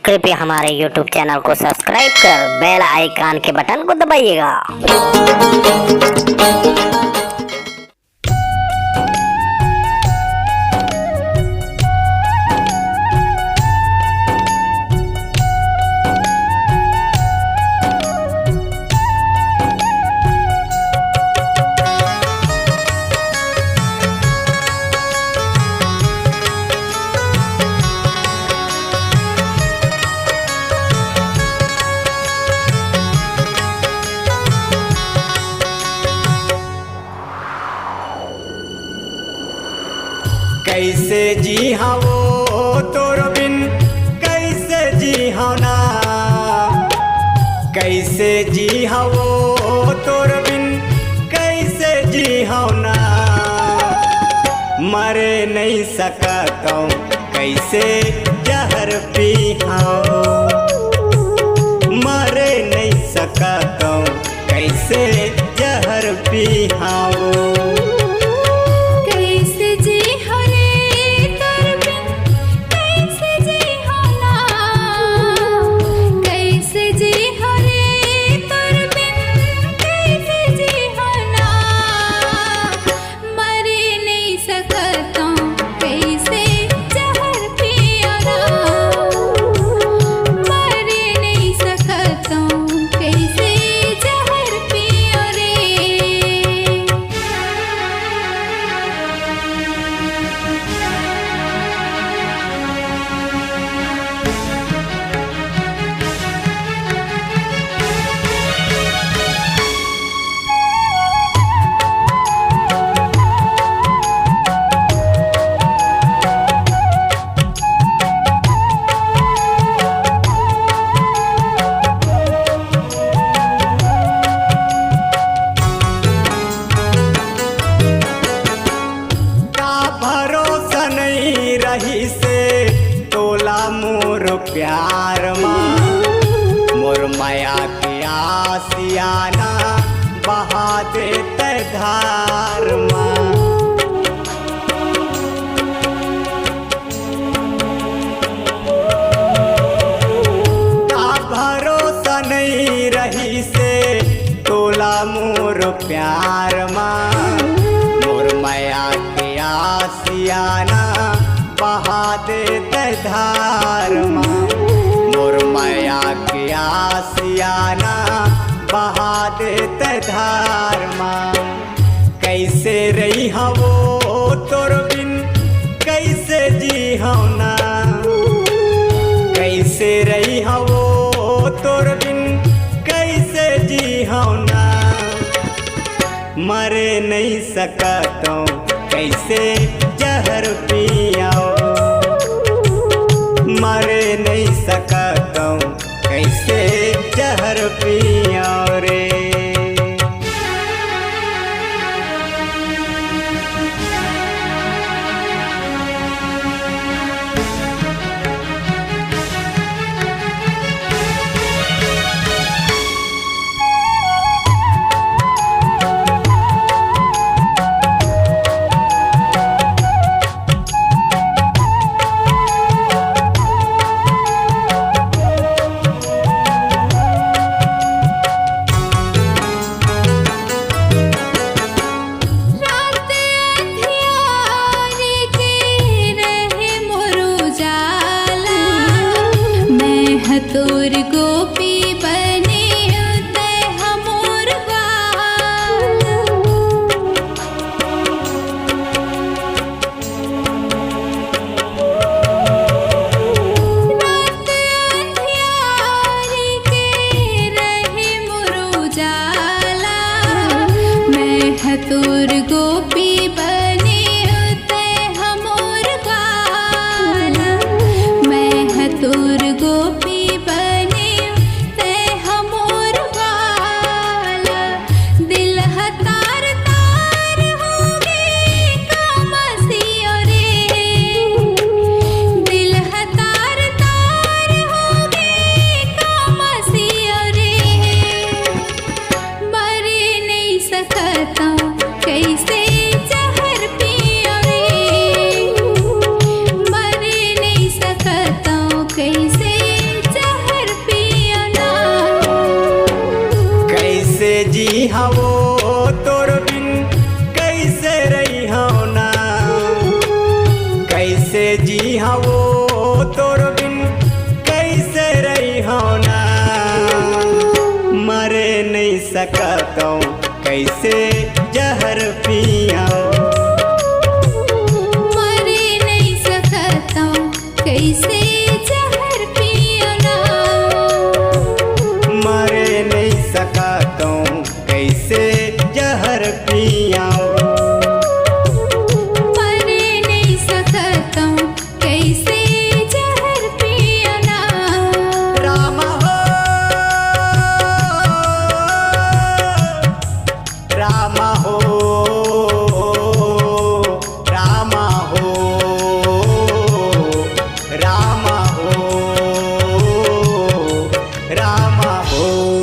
कृपया हमारे YouTube channel को सब्सक्राइब कर बेल आइकन के बटन को दबाइएगा। कैसे जी हाँ वो तोर बिन कैसे जी हाँ ना, कैसे जी हाँ वो तोर बिन कैसे जी हाँ ना। मरे नहीं सकता कैसे जहर पी हाँ, मरे नहीं सकता कैसे जहर पी हाँ। रही से तोला मोर प्यार माँ, मोर माया के आसियाना बहा देते धार माँ। का भरोसा नहीं रही से तोला मोर प्यार माँ, मोर माया के आसियाना बहा देते धार माँ, मोर माया के आसियाना बहा देते धार माँ। कैसे रही हाँ वो तोर बिन कैसे जी हाँ ना, कैसे रही हाँ वो तोर बिन कैसे जी हाँ ना। मरे नहीं सकता कैसे जहर पियाओ, मरे नहीं सकता कैसे जहर पियाओ रे। तोर गोपी बने उदय हमोर बाल, रात अंधियारी के रहे मोर उजाला। मैं तोर गोपी बने उदय हमोर बाल, मैं तोर गोपी बने सकता हूँ कैसे जहर पिया। मरे नहीं सकता हूँ कैसे जहर पियो ना। मरे नहीं सकता हूँ कैसे जहर पिया। मरे नहीं सकता हूँ कैसे जहर पियो ना। रामा हो रामा हो रामा हो रामा हो रामा हो।